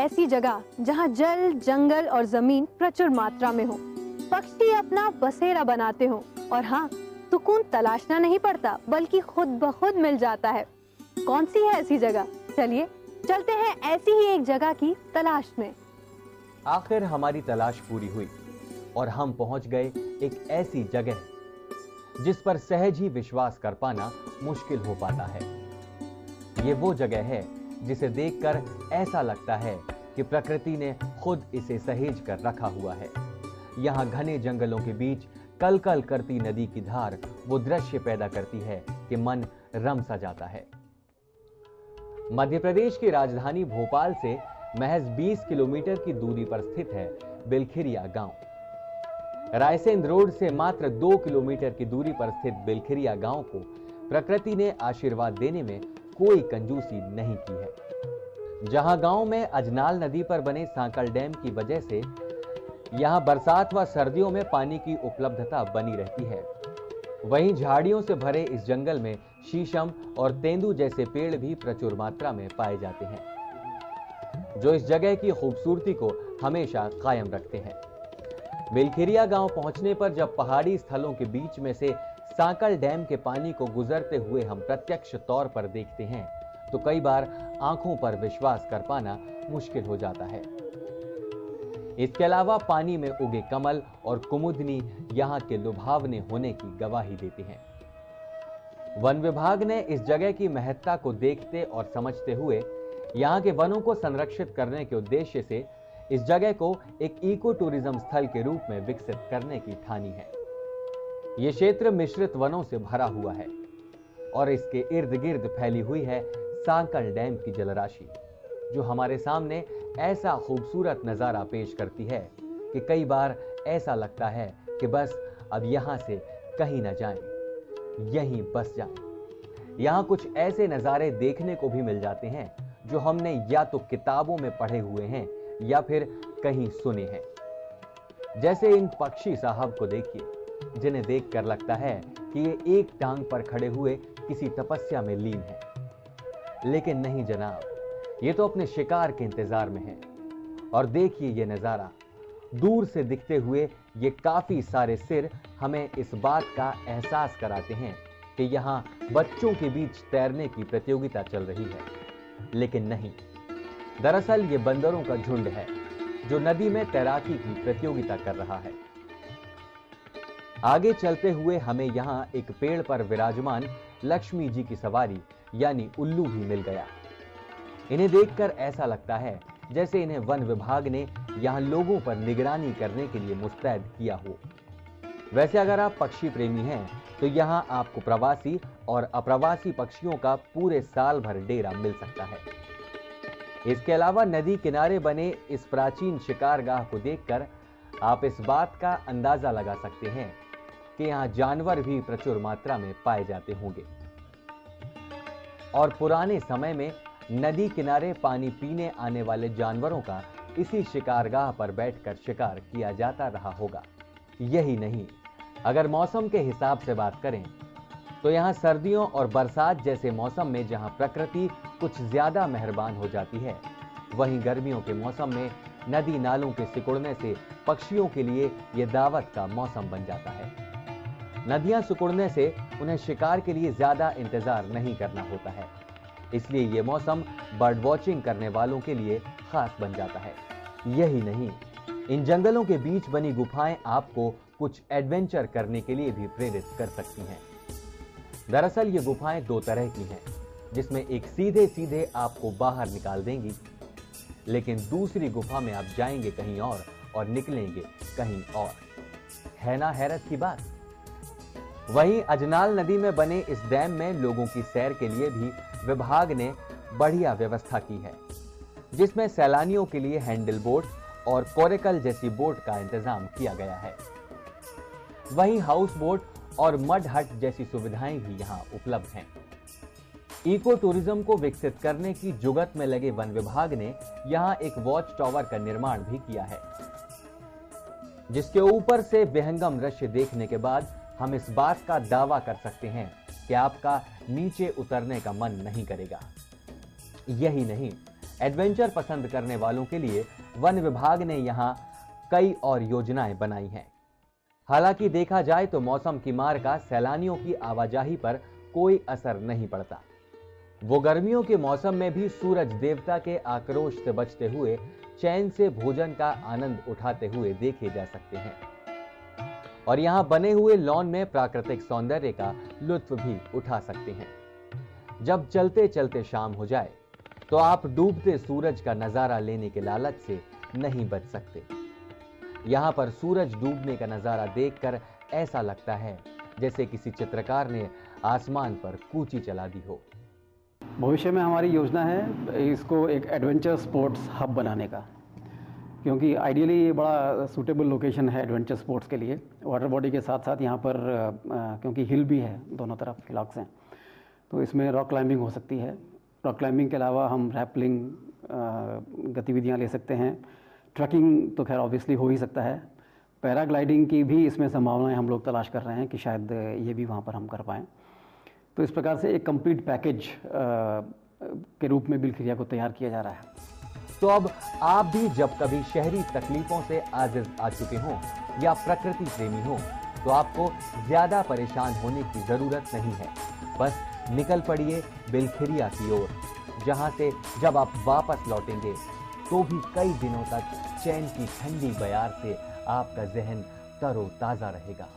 ऐसी जगह जहां जल, जंगल और जमीन प्रचुर मात्रा में हो, पक्षी अपना बसेरा बनाते हो और हाँ, सुकून तलाशना नहीं पड़ता बल्कि खुद ब खुद मिल जाता है। कौन सी है ऐसी जगह? चलिए चलते हैं ऐसी ही एक जगह की तलाश में। आखिर हमारी तलाश पूरी हुई और हम पहुंच गए एक ऐसी जगह जिस पर सहज ही विश्वास कर पाना मुश्किल हो पाता है। ये वो जगह है जिसे देखकर ऐसा लगता है कि प्रकृति ने खुद इसे सहेज कर रखा हुआ है। यहाँ घने जंगलों के बीच कल कल करती नदी की धार वो दृश्य पैदा करती है कि मन रम सा जाता है। मध्य प्रदेश की राजधानी भोपाल से महज 20 किलोमीटर की दूरी पर स्थित है बिलखिरिया गांव। रायसेन रोड से मात्र 2 किलोमीटर की दूरी पर स्थित बिलखिरिया गांव को प्रकृति ने आशीर्वाद देने में कोई कंजूसी नहीं की है। जहां गांव में अजनाल नदी पर बने सांकल डैम की वजह से यहां बरसात व सर्दियों में पानी की उपलब्धता बनी रहती है, वहीं झाड़ियों से भरे इस जंगल में शीशम और तेंदू जैसे पेड़ भी प्रचुर मात्रा में पाए जाते हैं, जो इस जगह की खूबसूरती को हमेशा कायम रखते हैं। बिलखिरिया गांव पहुंचने पर जब पहाड़ी स्थलों के बीच में से सांकल डैम के पानी को गुजरते हुए हम प्रत्यक्ष तौर पर देखते हैं तो कई बार आंखों पर विश्वास कर पाना मुश्किल हो जाता है। इसके अलावा पानी में उगे कमल और कुमुदनी यहाँ के लुभावने होने की गवाही देते हैं। वन विभाग ने इस जगह की महत्ता को देखते और समझते हुए यहाँ के वनों को संरक्षित करने के उद्देश्य से इस जगह को एक इको टूरिज्म स्थल के रूप में विकसित करने की ठानी है। यह क्षेत्र मिश्रित वनों से भरा हुआ है और इसके इर्द गिर्द फैली हुई है सांकल डैम की जलराशि, जो हमारे सामने ऐसा खूबसूरत नजारा पेश करती है कि कई बार ऐसा लगता है कि बस अब यहां से कहीं ना जाएं, यहीं बस जाएं। यहां कुछ ऐसे नजारे देखने को भी मिल जाते हैं जो हमने या तो किताबों में पढ़े हुए हैं या फिर कहीं सुने हैं। जैसे इन पक्षी साहब को देखिए, जिन्हें देखकर लगता है कि ये एक टांग पर खड़े हुए किसी तपस्या में लीन है, लेकिन नहीं जनाब, ये तो अपने शिकार के इंतजार में है। और देखिए ये नजारा, दूर से दिखते हुए ये काफी सारे सिर हमें इस बात का एहसास कराते हैं कि यहाँ बच्चों के बीच तैरने की प्रतियोगिता चल रही है, लेकिन नहीं, दरअसल ये बंदरों का झुंड है जो नदी में तैराकी की प्रतियोगिता कर रहा है। आगे चलते हुए हमें यहाँ एक पेड़ पर विराजमान लक्ष्मी जी की सवारी यानी उल्लू भी मिल गया। इन्हें देखकर ऐसा लगता है जैसे इन्हें वन विभाग ने यहाँ लोगों पर निगरानी करने के लिए मुस्तैद किया हो। वैसे अगर आप पक्षी प्रेमी हैं तो यहाँ आपको प्रवासी और अप्रवासी पक्षियों का पूरे साल भर डेरा मिल सकता है। इसके अलावा नदी किनारे बने इस प्राचीन शिकारगाह को देखकर आप इस बात का अंदाजा लगा सकते हैं कि यहाँ जानवर भी प्रचुर मात्रा में पाए जाते होंगे और पुराने समय में नदी किनारे पानी पीने आने वाले जानवरों का इसी शिकारगाह पर बैठकर शिकार किया जाता रहा होगा। यही नहीं, अगर मौसम के हिसाब से बात करें तो यहाँ सर्दियों और बरसात जैसे मौसम में जहाँ प्रकृति कुछ ज्यादा मेहरबान हो जाती है, वहीं गर्मियों के मौसम में नदी नालों के सिकुड़ने से पक्षियों के लिए यह दावत का मौसम बन जाता है। नदियां सिकुड़ने से उन्हें शिकार के लिए ज्यादा इंतजार नहीं करना होता है, इसलिए यह मौसम बर्ड वॉचिंग करने वालों के लिए खास बन जाता है। यही नहीं, इन जंगलों के बीच बनी गुफाएं आपको कुछ एडवेंचर करने के लिए भी प्रेरित कर सकती हैं। दरअसल ये गुफाएं दो तरह की हैं, जिसमें एक सीधे सीधे आपको बाहर निकाल देंगी, लेकिन दूसरी गुफा में आप जाएंगे कहीं और निकलेंगे कहीं और। है ना हैरत की बात। वहीं अजनाल नदी में बने इस डैम में लोगों की सैर के लिए भी विभाग ने बढ़िया व्यवस्था की है, जिसमें सैलानियों के लिए हैंडल बोट और कोरेकल जैसी बोट का इंतजाम किया गया है। वहीं हाउस बोट और मड हट जैसी सुविधाएं भी यहां उपलब्ध हैं। इको टूरिज्म को विकसित करने की जुगत में लगे वन विभाग ने यहां एक वॉच टावर का निर्माण भी किया है, जिसके ऊपर से विहंगम दृश्य देखने के बाद हम इस बात का दावा कर सकते हैं कि आपका नीचे उतरने का मन नहीं करेगा। यही नहीं, एडवेंचर पसंद करने वालों के लिए वन विभाग ने यहां कई और योजनाएं बनाई हैं। हालांकि देखा जाए तो मौसम की मार का सैलानियों की आवाजाही पर कोई असर नहीं पड़ता। वो गर्मियों के मौसम में भी सूरज देवता के आक्रोश से बचते हुए चैन से भोजन का आनंद उठाते हुए देखे जा सकते हैं और यहां बने हुए लॉन में प्राकृतिक सौंदर्य का लुत्फ भी उठा सकते हैं। जब चलते चलते शाम हो जाए तो आप डूबते सूरज का नजारा लेने के लालच से नहीं बच सकते। यहां पर सूरज डूबने का नजारा देखकर ऐसा लगता है जैसे किसी चित्रकार ने आसमान पर कूची चला दी हो। भविष्य में हमारी योजना है इसको एक एडवेंचर स्पोर्ट्स हब बनाने का, क्योंकि आइडियली ये बड़ा सूटेबल लोकेशन है एडवेंचर स्पोर्ट्स के लिए। वाटर बॉडी के साथ साथ यहाँ पर क्योंकि हिल भी है, दोनों तरफ हिलॉक्स हैं, तो इसमें रॉक क्लाइंबिंग हो सकती है। रॉक क्लाइंबिंग के अलावा हम रैपलिंग गतिविधियाँ ले सकते हैं। ट्रैकिंग तो खैर ऑब्वियसली हो ही सकता है। पैराग्लाइडिंग की भी इसमें संभावनाएं हम लोग तलाश कर रहे हैं कि शायद ये भी वहाँ पर हम कर पाएँ। तो इस प्रकार से एक कंप्लीट पैकेज के रूप में बिलखिरिया को तैयार किया जा रहा है। तो अब आप भी जब कभी शहरी तकलीफों से आजिज आ चुके हों या प्रकृति प्रेमी हो तो आपको ज्यादा परेशान होने की जरूरत नहीं है। बस निकल पड़िए बिलखिरिया की ओर, जहां से जब आप वापस लौटेंगे तो भी कई दिनों तक चैन की ठंडी बयार से आपका जहन तरोताजा रहेगा।